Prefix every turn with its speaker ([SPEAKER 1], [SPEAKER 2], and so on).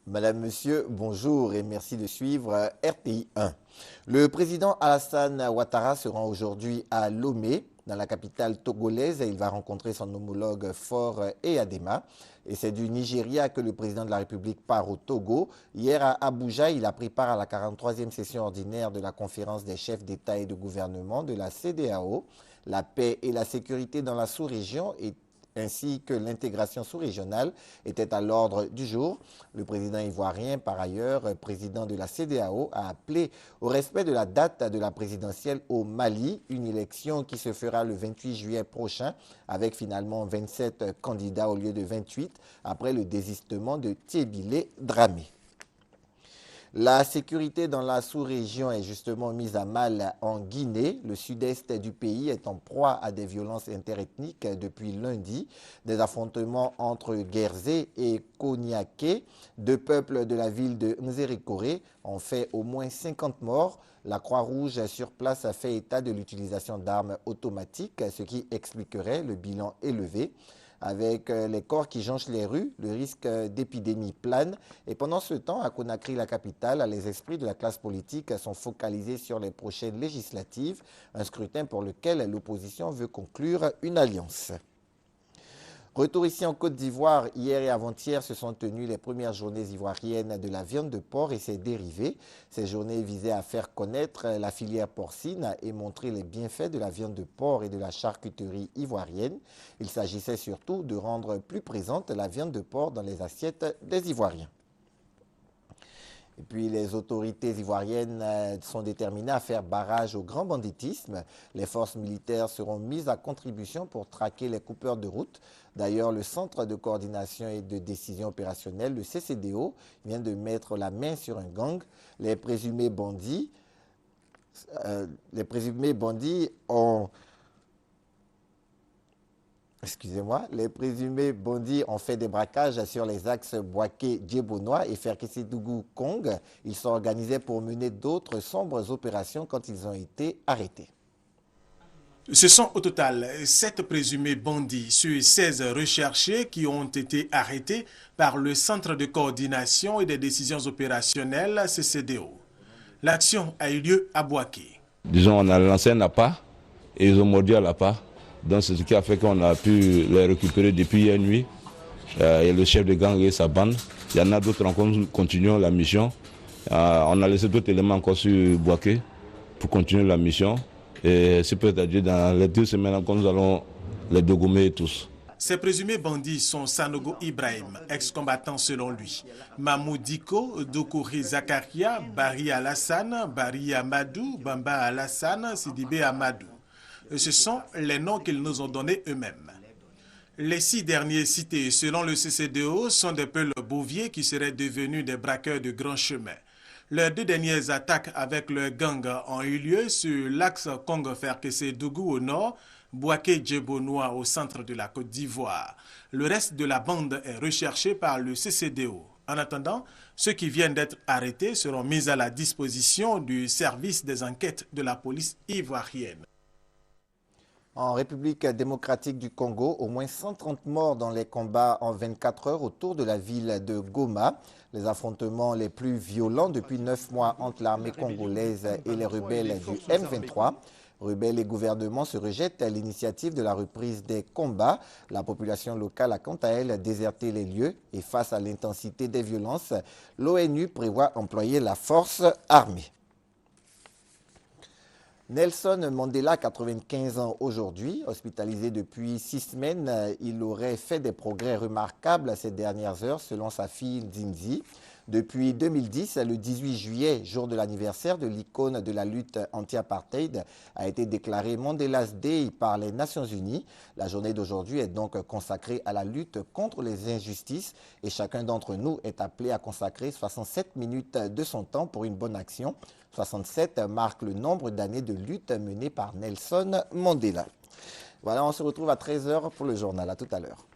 [SPEAKER 1] Madame, Monsieur, bonjour et merci de suivre RTI 1. Le président Alassane Ouattara se rend aujourd'hui à Lomé, dans la capitale togolaise. Il va rencontrer son homologue Faure Eyadema. Et c'est du Nigeria que le président de la République part au Togo. Hier à Abuja, il a pris part à la 43e session ordinaire de la conférence des chefs d'État et de gouvernement de la CEDEAO. La paix et la sécurité dans la sous-région ainsi que l'intégration sous-régionale était à l'ordre du jour. Le président ivoirien, par ailleurs, président de la CEDEAO, a appelé au respect de la date de la présidentielle au Mali, une élection qui se fera le 28 juillet prochain, avec finalement 27 candidats au lieu de 28, après le désistement de Tébillé Dramé. La sécurité dans la sous-région est justement mise à mal en Guinée. Le sud-est du pays est en proie à des violences interethniques depuis lundi. Des affrontements entre Guerzé et Koniaké, deux peuples de la ville de Nzérékoré, ont fait au moins 50 morts. La Croix-Rouge sur place a fait état de l'utilisation d'armes automatiques, ce qui expliquerait le bilan élevé. Avec les corps qui jonchent les rues, le risque d'épidémie plane. Et pendant ce temps, à Conakry, la capitale, les esprits de la classe politique sont focalisés sur les prochaines législatives, un scrutin pour lequel l'opposition veut conclure une alliance. Retour ici en Côte d'Ivoire, hier et avant-hier se sont tenues les premières journées ivoiriennes de la viande de porc et ses dérivés. Ces journées visaient à faire connaître la filière porcine et montrer les bienfaits de la viande de porc et de la charcuterie ivoirienne. Il s'agissait surtout de rendre plus présente la viande de porc dans les assiettes des Ivoiriens. Et puis les autorités ivoiriennes sont déterminées à faire barrage au grand banditisme. Les forces militaires seront mises à contribution pour traquer les coupeurs de route. D'ailleurs, le Centre de coordination et de décision opérationnelle, le CCDO, vient de mettre la main sur un gang. Les présumés bandits ont fait des braquages sur les axes Boaké-Djebonois et Ferkessédougou-Kong. Ils sont organisés pour mener d'autres sombres opérations quand ils ont été arrêtés.
[SPEAKER 2] Ce sont au total 7 présumés bandits sur 16 recherchés qui ont été arrêtés par le Centre de coordination et des décisions opérationnelles CCDO. L'action a eu lieu à Boaké.
[SPEAKER 3] Disons, on a lancé un appât et ils ont mordu à l'appât. Donc c'est ce qui a fait qu'on a pu les récupérer depuis hier nuit. Et le chef de gang et sa bande. Il y en a d'autres encore, nous continuons la mission. On a laissé d'autres éléments encore sur Boaké pour continuer la mission. Et c'est peut-être dans les 2 semaines encore, nous allons les dégommer tous.
[SPEAKER 2] Ces présumés bandits sont Sanogo Ibrahim, ex-combattant selon lui, Mamou Diko, Dokori Zakaria, Bari Alassane, Bari Amadou, Bamba Alassane, Sidibé Amadou. Ce sont les noms qu'ils nous ont donnés eux-mêmes. Les 6 derniers cités, selon le CCDO, sont des peuls bouviers qui seraient devenus des braqueurs de grands chemins. Les 2 dernières attaques avec le gang ont eu lieu sur l'axe Congo-Ferkessédougou au nord, Boaké-Djebonois au centre de la Côte d'Ivoire. Le reste de la bande est recherché par le CCDO. En attendant, ceux qui viennent d'être arrêtés seront mis à la disposition du service des enquêtes de la police ivoirienne.
[SPEAKER 1] En République démocratique du Congo, au moins 130 morts dans les combats en 24 heures autour de la ville de Goma. Les affrontements les plus violents depuis 9 mois entre l'armée congolaise et les rebelles du M23. Rebelles et gouvernement se rejettent à l'initiative de la reprise des combats. La population locale a quant à elle déserté les lieux et face à l'intensité des violences, l'ONU prévoit employer la force armée. Nelson Mandela, 95 ans aujourd'hui, hospitalisé depuis 6 semaines, il aurait fait des progrès remarquables ces dernières heures selon sa fille Zinzi. Depuis 2010, le 18 juillet, jour de l'anniversaire de l'icône de la lutte anti-apartheid, a été déclaré Mandela's Day par les Nations Unies. La journée d'aujourd'hui est donc consacrée à la lutte contre les injustices et chacun d'entre nous est appelé à consacrer 67 minutes de son temps pour une bonne action. 67 marque le nombre d'années de lutte menée par Nelson Mandela. Voilà, on se retrouve à 13 h pour le journal. À tout à l'heure.